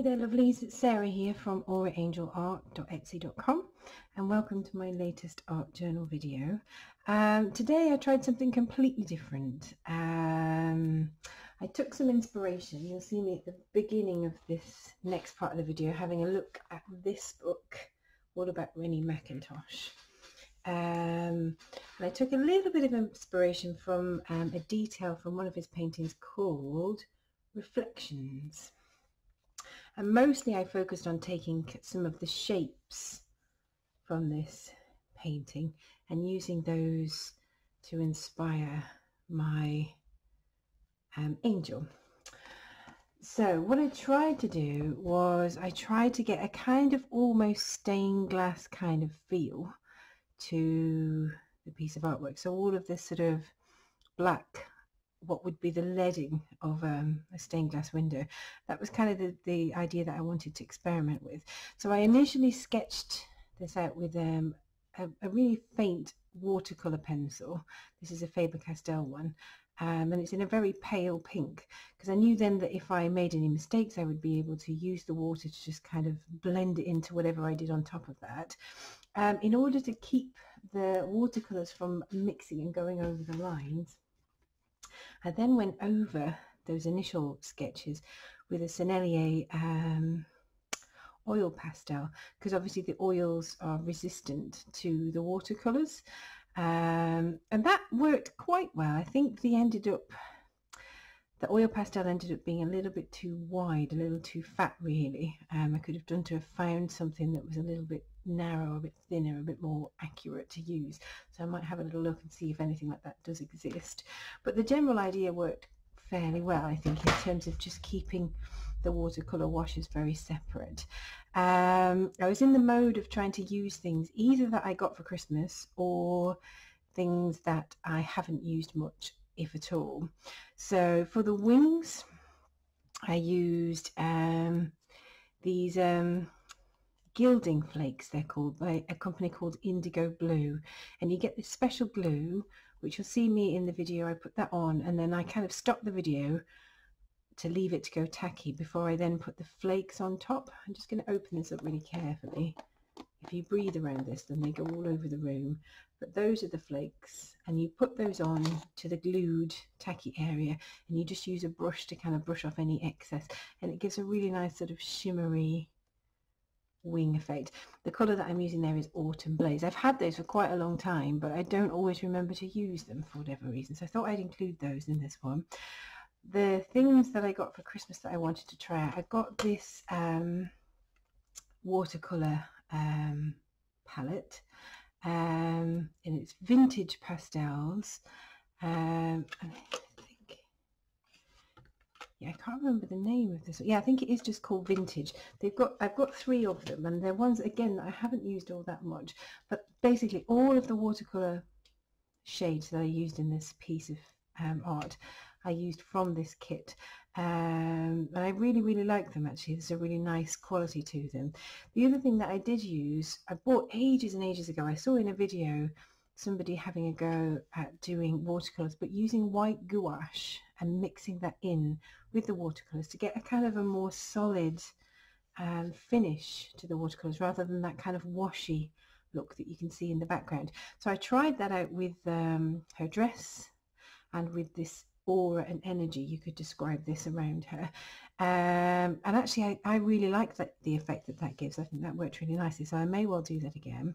Hey there lovelies, it's Sarah here from auraangelart.etsy.com and welcome to my latest art journal video. Today I tried something completely different. I took some inspiration. You'll see me at the beginning of this next part of the video having a look at this book all about Rennie Mackintosh. And I took a little bit of inspiration from a detail from one of his paintings called Reflections. And mostly I focused on taking some of the shapes from this painting and using those to inspire my angel. So what I tried to do was I tried to get a kind of almost stained glass kind of feel to the piece of artwork. So all of this sort of black, what would be the leading of a stained glass window, that was kind of the idea that I wanted to experiment with. So I initially sketched this out with a really faint watercolor pencil. This is a Faber-Castell one, and it's in a very pale pink, because I knew then that if I made any mistakes I would be able to use the water to just kind of blend it into whatever I did on top of that. In order to keep the watercolors from mixing and going over the lines, I then went over those initial sketches with a Sennelier oil pastel, because obviously the oils are resistant to the watercolors, and that worked quite well. I think the oil pastel ended up being a little bit too wide, a little too fat really. I could have done to have found something that was a little bit narrow, a bit thinner, a bit more accurate to use. So I might have a little look and see if anything like that does exist. But the general idea worked fairly well, I think, in terms of just keeping the watercolor washes very separate. I was in the mode of trying to use things either that I got for Christmas or things that I haven't used much, if at all. So for the wings I used these gilding flakes, they're called, by a company called Indigo Blue, and you get this special glue which you'll see me in the video. I put that on and then I kind of stop the video to leave it to go tacky before I then put the flakes on top. I'm just going to open this up really carefully. If you breathe around this then they go all over the room, but those are the flakes, and you put those on to the glued tacky area and you just use a brush to kind of brush off any excess, and it gives a really nice sort of shimmery wing effect. The colour that I'm using there is Autumn Blaze. I've had those for quite a long time, but I don't always remember to use them for whatever reason, so I thought I'd include those in this one. The things that I got for Christmas that I wanted to try out, I got this watercolour palette, and it's vintage pastels, and I can't remember the name of this. Yeah, I think it is just called Vintage. I've got 3 of them, and they're ones again that I haven't used all that much, but basically all of the watercolor shades that I used in this piece of art I used from this kit, and I really like them. Actually, there's a really nice quality to them. The other thing that I did use, I bought ages and ages ago, I saw in a video somebody having a go at doing watercolors but using white gouache and mixing that in with the watercolors to get a kind of a more solid finish to the watercolors rather than that kind of washy look that you can see in the background. So I tried that out with her dress and with this aura and energy, you could describe this, around her, and actually I really like the effect that gives. I think that worked really nicely, so I may well do that again.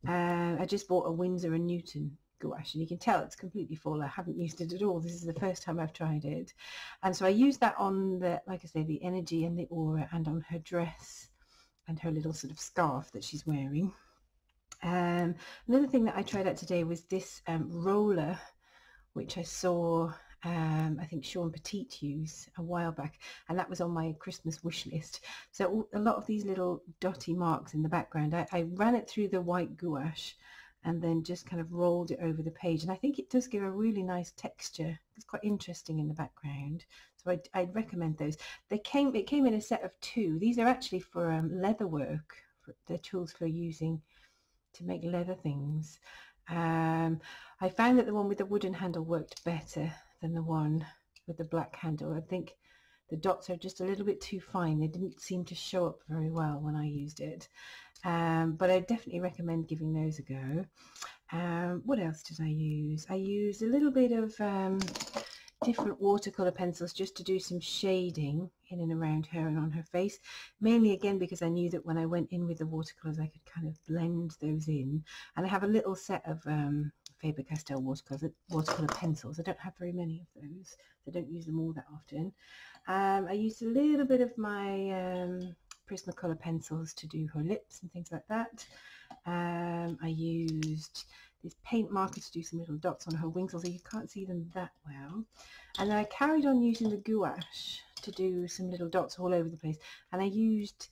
I just bought a Winsor & Newton gouache, and you can tell it's completely full. I haven't used it at all. This is the first time I've tried it, and so I used that on the, like I say, the energy and the aura, and on her dress and her little sort of scarf that she's wearing. Another thing that I tried out today was this roller, which I saw I think Sean Petit use a while back, and that was on my Christmas wish list. So a lot of these little dotty marks in the background, I ran it through the white gouache and then just kind of rolled it over the page, and I think it does give a really nice texture. It's quite interesting in the background, so I'd recommend those. It came in a set of 2. These are actually for leather work, they're tools for using to make leather things. I found that the one with the wooden handle worked better than the one with the black handle. I think the dots are just a little bit too fine. They didn't seem to show up very well when I used it. But I definitely recommend giving those a go. What else did I use? I used a little bit of different watercolor pencils just to do some shading in and around her and on her face, mainly again because I knew that when I went in with the watercolors I could kind of blend those in. And I have a little set of Faber-Castell watercolor pencils. I don't have very many of those, so I don't use them all that often. I used a little bit of my Prismacolor pencils to do her lips and things like that. I used this paint marker to do some little dots on her wings, although you can't see them that well. And then I carried on using the gouache to do some little dots all over the place. And I used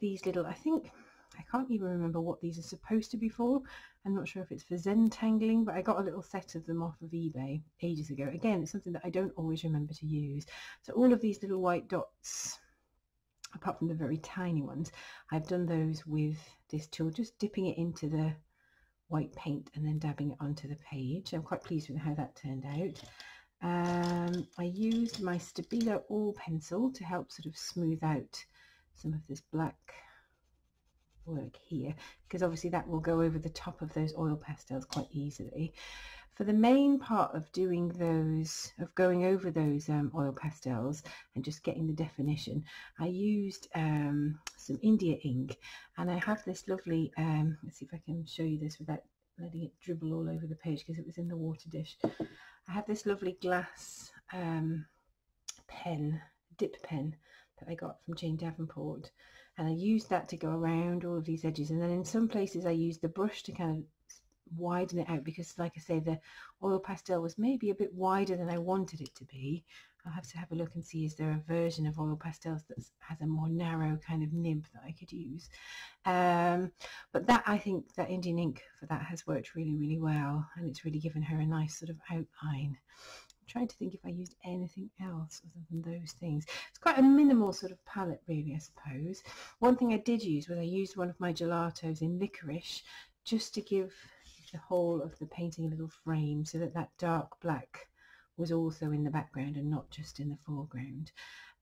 these little, I can't even remember what these are supposed to be for. I'm not sure if it's for Zentangling, but I got a little set of them off of eBay ages ago. Again, it's something that I don't always remember to use. So all of these little white dots, apart from the very tiny ones, I've done those with this tool, just dipping it into the white paint and then dabbing it onto the page. I'm quite pleased with how that turned out. I used my Stabilo All pencil to help sort of smooth out some of this black work here, because obviously that will go over the top of those oil pastels quite easily. For the main part of doing those, of going over those oil pastels and just getting the definition, I used some India ink, and I have this lovely, let's see if I can show you this without letting it dribble all over the page because it was in the water dish. I have this lovely glass pen, dip pen, that I got from Jane Davenport, and I used that to go around all of these edges, and then in some places I used the brush to kind of widen it out, because like I say, the oil pastel was maybe a bit wider than I wanted it to be. I'll have to have a look and see, is there a version of oil pastels that has a more narrow kind of nib that I could use. But that, I think that Indian ink for that has worked really, really well, and it's really given her a nice sort of outline. I'm trying to think if I used anything else other than those things. It's quite a minimal sort of palette really, I suppose. One thing I did use was I used one of my gelatos in licorice, just to give the whole of the painting a little frame, so that that dark black was also in the background and not just in the foreground.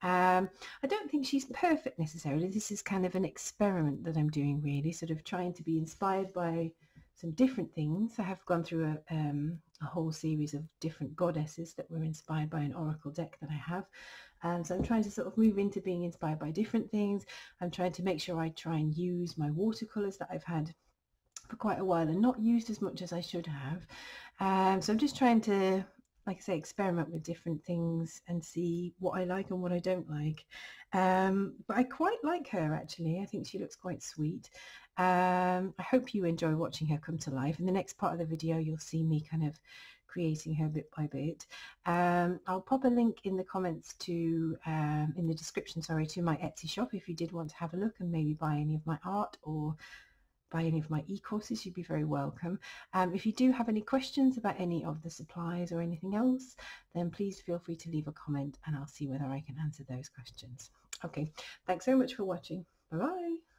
I don't think she's perfect necessarily. This is kind of an experiment that I'm doing, really, sort of trying to be inspired by some different things. I have gone through a whole series of different goddesses that were inspired by an oracle deck that I have, and so I'm trying to sort of move into being inspired by different things. I'm trying to make sure I try and use my watercolors that I've had for quite a while and not used as much as I should have. So I'm just trying to, like I say, experiment with different things and see what I like and what I don't like. But I quite like her, actually. I think she looks quite sweet. I hope you enjoy watching her come to life. In the next part of the video, you'll see me kind of creating her bit by bit. I'll pop a link in the comments to, in the description, sorry, to my Etsy shop if you did want to have a look and maybe buy any of my art or buy any of my e-courses. You'd be very welcome. If you do have any questions about any of the supplies or anything else, then please feel free to leave a comment and I'll see whether I can answer those questions. Okay, thanks so much for watching. Bye bye.